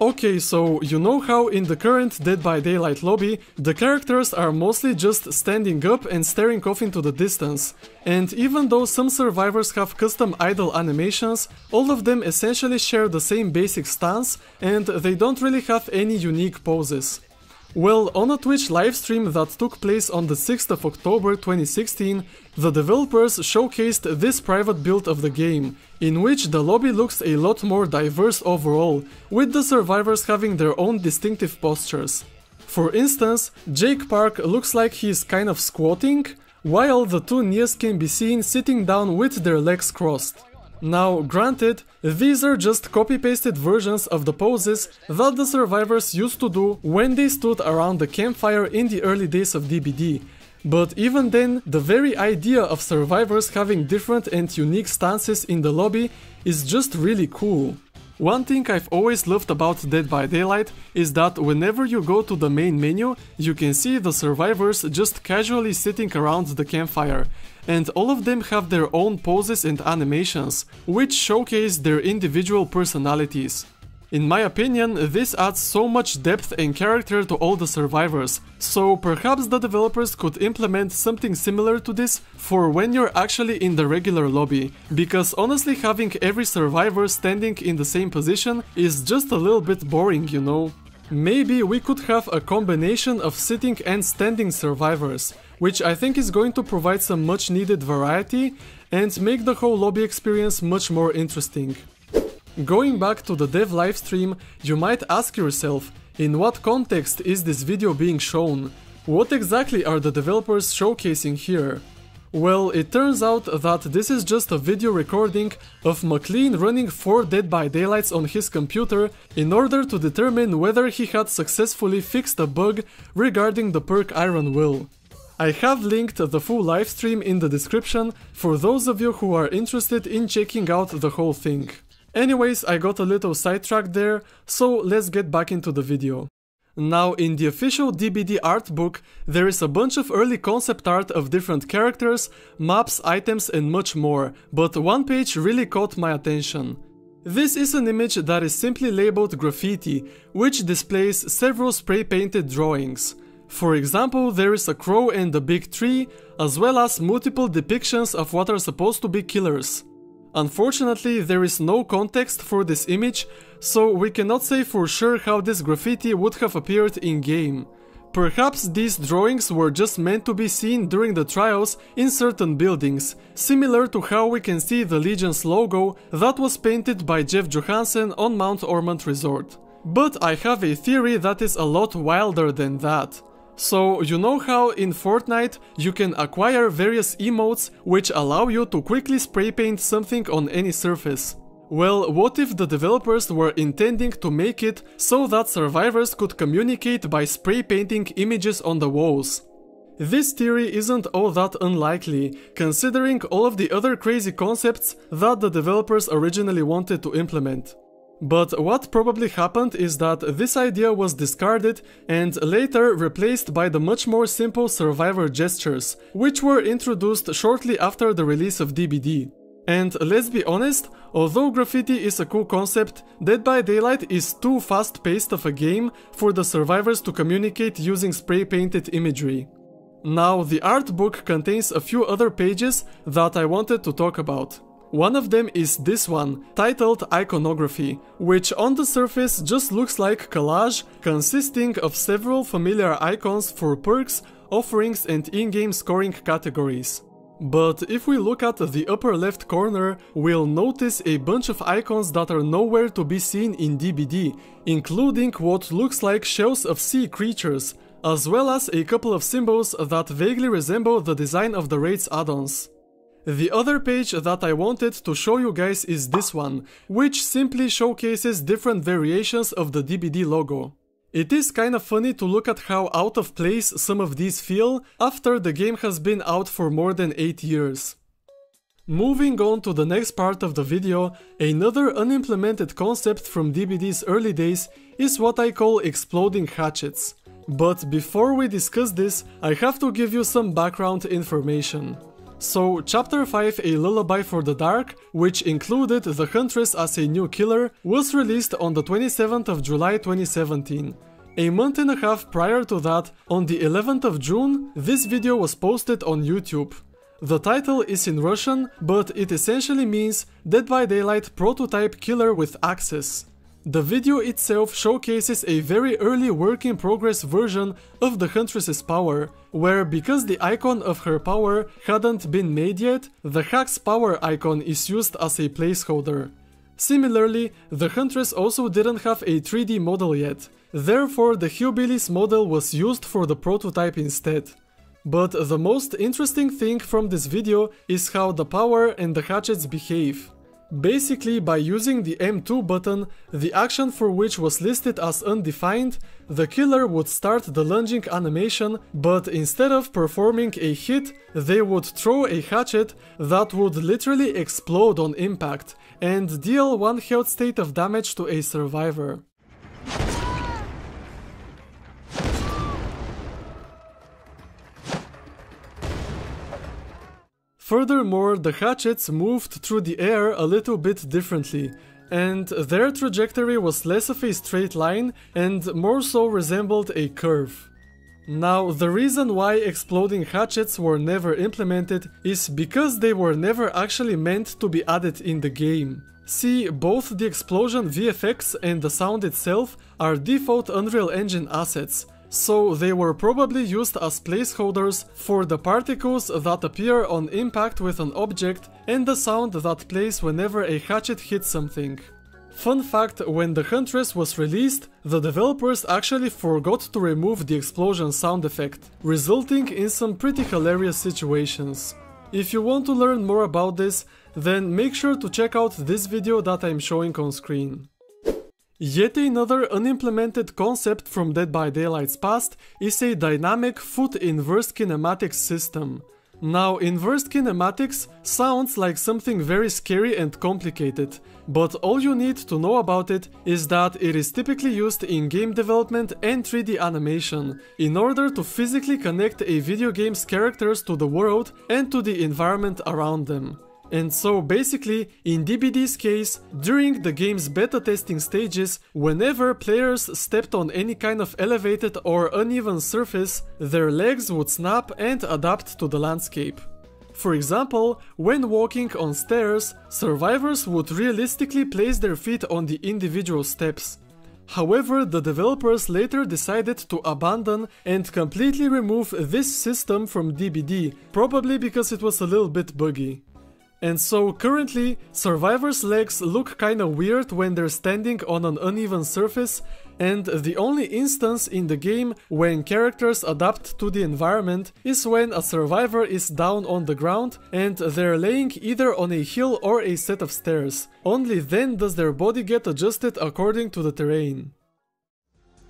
Okay, so you know how in the current Dead by Daylight lobby, the characters are mostly just standing up and staring off into the distance. And even though some survivors have custom idle animations, all of them essentially share the same basic stance and they don't really have any unique poses. Well, on a Twitch livestream that took place on the 6th of October 2016, the developers showcased this private build of the game, in which the lobby looks a lot more diverse overall, with the survivors having their own distinctive postures. For instance, Jake Park looks like he's kind of squatting, while the two Nias can be seen sitting down with their legs crossed. Now, granted, these are just copy-pasted versions of the poses that the survivors used to do when they stood around the campfire in the early days of DBD, but even then, the very idea of survivors having different and unique stances in the lobby is just really cool. One thing I've always loved about Dead by Daylight is that whenever you go to the main menu, you can see the survivors just casually sitting around the campfire, and all of them have their own poses and animations, which showcase their individual personalities. In my opinion, this adds so much depth and character to all the survivors, so perhaps the developers could implement something similar to this for when you're actually in the regular lobby, because honestly having every survivor standing in the same position is just a little bit boring, you know. Maybe we could have a combination of sitting and standing survivors, which I think is going to provide some much needed variety and make the whole lobby experience much more interesting. Going back to the dev livestream, you might ask yourself, in what context is this video being shown? What exactly are the developers showcasing here? Well, it turns out that this is just a video recording of McLean running 4 Dead by Daylights on his computer in order to determine whether he had successfully fixed a bug regarding the perk Iron Will. I have linked the full livestream in the description for those of you who are interested in checking out the whole thing. Anyways, I got a little sidetracked there, so let's get back into the video. Now, in the official DBD Artbook, there is a bunch of early concept art of different characters, maps, items and much more, but one page really caught my attention. This is an image that is simply labeled Graffiti, which displays several spray-painted drawings. For example, there is a crow and a big tree, as well as multiple depictions of what are supposed to be killers. Unfortunately, there is no context for this image, so we cannot say for sure how this graffiti would have appeared in-game. Perhaps these drawings were just meant to be seen during the trials in certain buildings, similar to how we can see the Legion's logo that was painted by Jeff Johansen on Mount Ormond Resort. But I have a theory that is a lot wilder than that. So, you know how in Fortnite you can acquire various emotes which allow you to quickly spray paint something on any surface? Well, what if the developers were intending to make it so that survivors could communicate by spray painting images on the walls? This theory isn't all that unlikely, considering all of the other crazy concepts that the developers originally wanted to implement. But what probably happened is that this idea was discarded and later replaced by the much more simple survivor gestures, which were introduced shortly after the release of DBD. And let's be honest, although graffiti is a cool concept, Dead by Daylight is too fast-paced of a game for the survivors to communicate using spray-painted imagery. Now, the art book contains a few other pages that I wanted to talk about. One of them is this one, titled Iconography, which on the surface just looks like collage consisting of several familiar icons for perks, offerings and in-game scoring categories. But if we look at the upper left corner, we'll notice a bunch of icons that are nowhere to be seen in DBD, including what looks like shells of sea creatures, as well as a couple of symbols that vaguely resemble the design of the Raid's add-ons. The other page that I wanted to show you guys is this one, which simply showcases different variations of the DBD logo. It is kinda funny to look at how out of place some of these feel after the game has been out for more than 8 years. Moving on to the next part of the video, another unimplemented concept from DBD's early days is what I call exploding hatchets. But before we discuss this, I have to give you some background information. So Chapter 5, A Lullaby for the Dark, which included the Huntress as a new killer, was released on the 27th of July 2017. A month and a half prior to that, on the 11th of June, this video was posted on YouTube. The title is in Russian, but it essentially means Dead by Daylight prototype killer with access. The video itself showcases a very early work-in-progress version of the Huntress's power, where because the icon of her power hadn't been made yet, the Hack's power icon is used as a placeholder. Similarly, the Huntress also didn't have a 3D model yet, therefore the Hillbillies model was used for the prototype instead. But the most interesting thing from this video is how the power and the hatchets behave. Basically, by using the M2 button, the action for which was listed as undefined, the killer would start the lunging animation, but instead of performing a hit, they would throw a hatchet that would literally explode on impact and deal 1 health state of damage to a survivor. Furthermore, the hatchets moved through the air a little bit differently, and their trajectory was less of a straight line and more so resembled a curve. Now, the reason why exploding hatchets were never implemented is because they were never actually meant to be added in the game. See, both the explosion VFX and the sound itself are default Unreal Engine assets, so they were probably used as placeholders for the particles that appear on impact with an object and the sound that plays whenever a hatchet hits something. Fun fact, when the Huntress was released, the developers actually forgot to remove the explosion sound effect, resulting in some pretty hilarious situations. If you want to learn more about this, then make sure to check out this video that I'm showing on screen. Yet another unimplemented concept from Dead by Daylight's past is a dynamic foot inverse kinematics system. Now, inverse kinematics sounds like something very scary and complicated, but all you need to know about it is that it is typically used in game development and 3D animation, in order to physically connect a video game's characters to the world and to the environment around them. And so basically, in DBD's case, during the game's beta testing stages, whenever players stepped on any kind of elevated or uneven surface, their legs would snap and adapt to the landscape. For example, when walking on stairs, survivors would realistically place their feet on the individual steps. However, the developers later decided to abandon and completely remove this system from DBD, probably because it was a little bit buggy. And so currently, survivors' legs look kinda weird when they're standing on an uneven surface, and the only instance in the game when characters adapt to the environment is when a survivor is down on the ground and they're laying either on a hill or a set of stairs. Only then does their body get adjusted according to the terrain.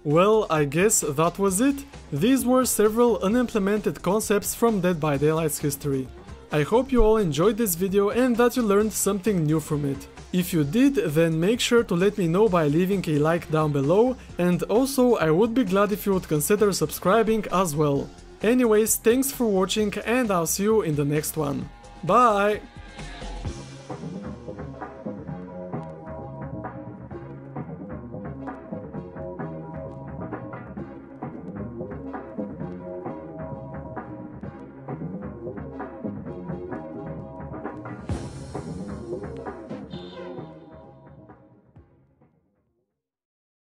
Well, I guess that was it. These were several unimplemented concepts from Dead by Daylight's history. I hope you all enjoyed this video and that you learned something new from it. If you did, then make sure to let me know by leaving a like down below, and also I would be glad if you would consider subscribing as well. Anyways, thanks for watching and I'll see you in the next one. Bye!